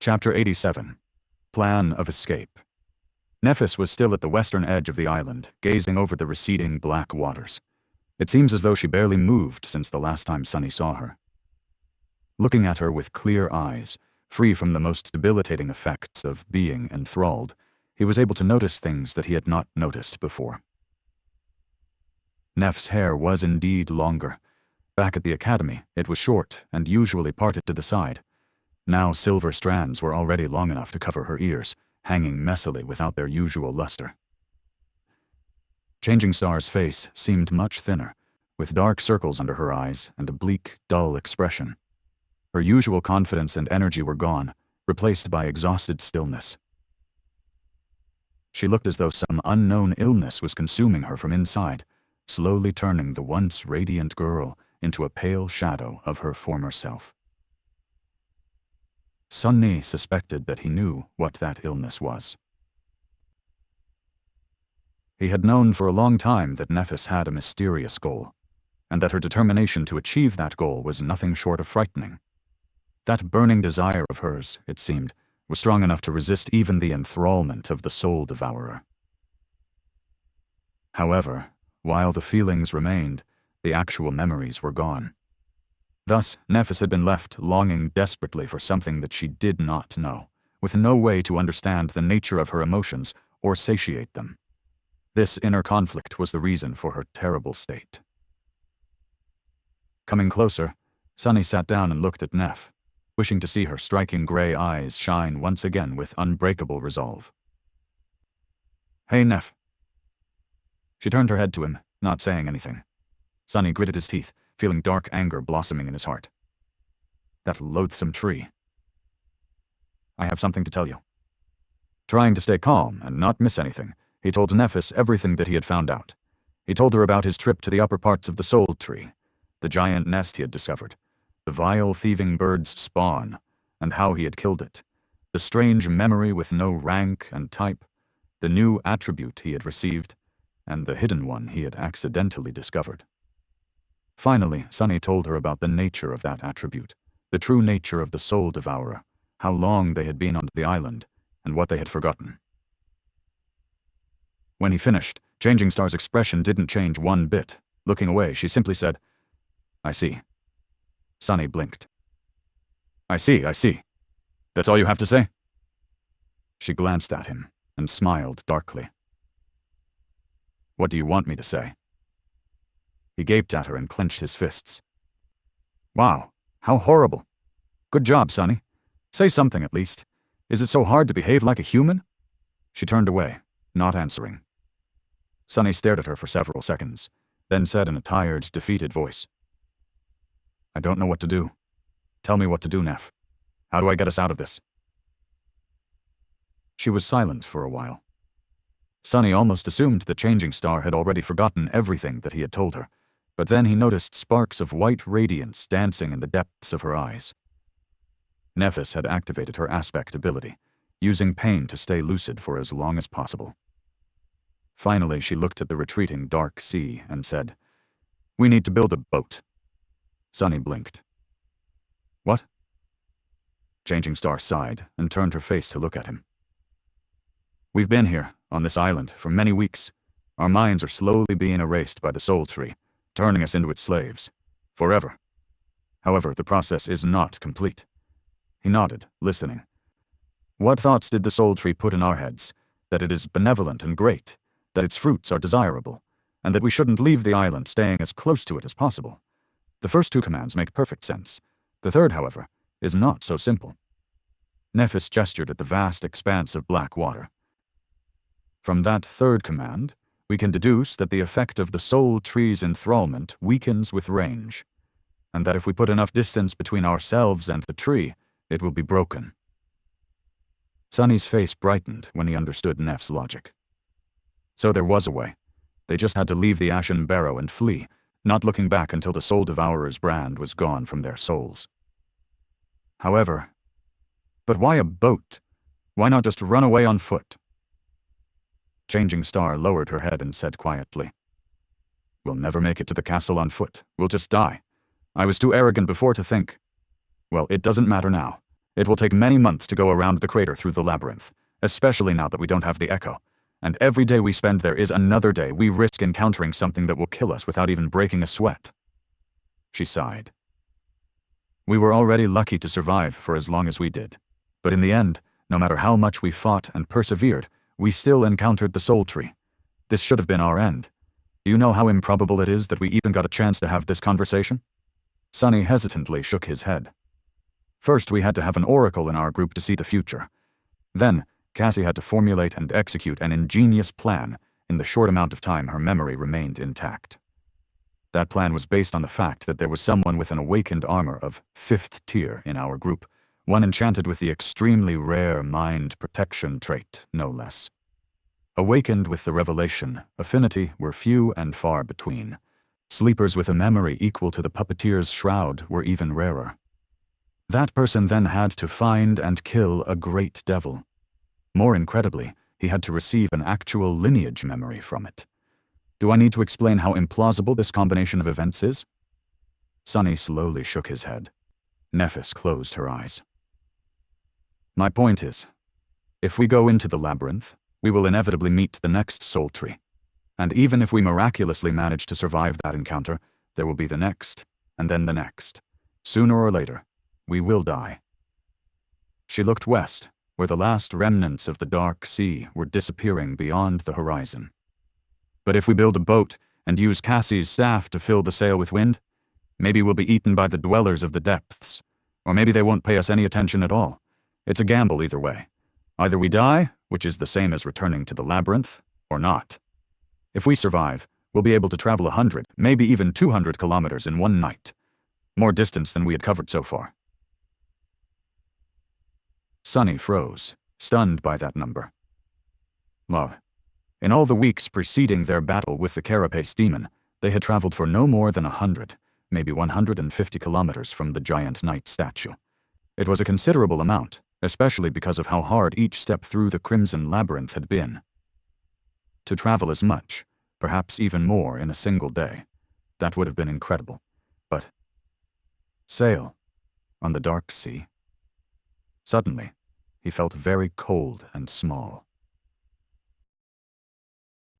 Chapter 87. Plan of Escape. Nephis was still at the western edge of the island, gazing over the receding black waters. It seems as though she barely moved since the last time Sunny saw her. Looking at her with clear eyes, free from the most debilitating effects of being enthralled, he was able to notice things that he had not noticed before. Neph's hair was indeed longer. Back at the academy, it was short and usually parted to the side. Now silver strands were already long enough to cover her ears, hanging messily without their usual luster. Changing Star's face seemed much thinner, with dark circles under her eyes and a bleak, dull expression. Her usual confidence and energy were gone, replaced by exhausted stillness. She looked as though some unknown illness was consuming her from inside, slowly turning the once radiant girl into a pale shadow of her former self. Sunny suspected that he knew what that illness was. He had known for a long time that Nephis had a mysterious goal, and that her determination to achieve that goal was nothing short of frightening. That burning desire of hers, it seemed, was strong enough to resist even the enthrallment of the soul devourer. However, while the feelings remained, the actual memories were gone. Thus, Nephis had been left longing desperately for something that she did not know, with no way to understand the nature of her emotions or satiate them. This inner conflict was the reason for her terrible state. Coming closer, Sunny sat down and looked at Neph, wishing to see her striking gray eyes shine once again with unbreakable resolve. "Hey, Neph." She turned her head to him, not saying anything. Sunny gritted his teeth, feeling dark anger blossoming in his heart. That loathsome tree. "I have something to tell you." Trying to stay calm and not miss anything, he told Nephis everything that he had found out. He told her about his trip to the upper parts of the Soul Tree, the giant nest he had discovered, the vile thieving bird's spawn, and how he had killed it, the strange memory with no rank and type, the new attribute he had received, and the hidden one he had accidentally discovered. Finally, Sunny told her about the nature of that attribute, the true nature of the soul devourer, how long they had been on the island, and what they had forgotten. When he finished, Changing Star's expression didn't change one bit. Looking away, she simply said, "I see." Sunny blinked. I see. That's all you have to say?" She glanced at him and smiled darkly. "What do you want me to say?" He gaped at her and clenched his fists. "Wow, how horrible. Good job, Sunny. Say something at least. Is it so hard to behave like a human?" She turned away, not answering. Sunny stared at her for several seconds, then said in a tired, defeated voice, "I don't know what to do. Tell me what to do, Neph. How do I get us out of this?" She was silent for a while. Sunny almost assumed that Changing Star had already forgotten everything that he had told her, but then he noticed sparks of white radiance dancing in the depths of her eyes. Nephis had activated her aspect ability, using pain to stay lucid for as long as possible. Finally, she looked at the retreating dark sea and said, "We need to build a boat." Sunny blinked. "What?" Changing Star sighed and turned her face to look at him. "We've been here, on this island, for many weeks. Our minds are slowly being erased by the Soul Tree, turning us into its slaves. Forever. However, the process is not complete." He nodded, listening. "What thoughts did the Soul Tree put in our heads? That it is benevolent and great, that its fruits are desirable, and that we shouldn't leave the island, staying as close to it as possible. The first two commands make perfect sense. The third, however, is not so simple." Nephis gestured at the vast expanse of black water. "From that third command, we can deduce that the effect of the Soul Tree's enthrallment weakens with range, and that if we put enough distance between ourselves and the tree, it will be broken." Sunny's face brightened when he understood Neph's logic. So there was a way. They just had to leave the Ashen Barrow and flee, not looking back until the Soul Devourer's brand was gone from their souls. However, but why a boat? Why not just run away on foot? Changing Star lowered her head and said quietly, "We'll never make it to the castle on foot. We'll just die. I was too arrogant before to think. Well, it doesn't matter now. It will take many months to go around the crater through the labyrinth, especially now that we don't have the echo. And every day we spend there is another day we risk encountering something that will kill us without even breaking a sweat. She sighed. We were already lucky to survive for as long as we did. But in the end, no matter how much we fought and persevered, we still encountered the Soul Tree. This should have been our end. Do you know how improbable it is that we even got a chance to have this conversation? Sonny hesitantly shook his head. First, we had to have an oracle in our group to see the future. Then, Cassie had to formulate and execute an ingenious plan in the short amount of time her memory remained intact. That plan was based on the fact that there was someone with an awakened armor of 5th tier in our group, one enchanted with the extremely rare mind protection trait, no less. Awakened with the revelation, affinity were few and far between. Sleepers with a memory equal to the puppeteer's shroud were even rarer. That person then had to find and kill a great devil. More incredibly, he had to receive an actual lineage memory from it. Do I need to explain how implausible this combination of events is? Sonny slowly shook his head. Nephis closed her eyes. My point is, if we go into the labyrinth, we will inevitably meet the next Soul Tree. And even if we miraculously manage to survive that encounter, there will be the next, and then the next. Sooner or later, we will die. She looked west, where the last remnants of the dark sea were disappearing beyond the horizon. But if we build a boat and use Cassie's staff to fill the sail with wind, maybe we'll be eaten by the dwellers of the depths. Or maybe they won't pay us any attention at all. It's a gamble either way. Either we die, which is the same as returning to the labyrinth, or not. If we survive, we'll be able to travel 100, maybe even 200 kilometers in one night. More distance than we had covered so far. Sonny froze, stunned by that number. Well, in all the weeks preceding their battle with the Carapace demon, they had traveled for no more than 100, maybe 150 kilometers from the giant knight statue. It was a considerable amount, especially because of how hard each step through the Crimson Labyrinth had been. To travel as much, perhaps even more in a single day, that would have been incredible. But sail on the dark sea. Suddenly, he felt very cold and small.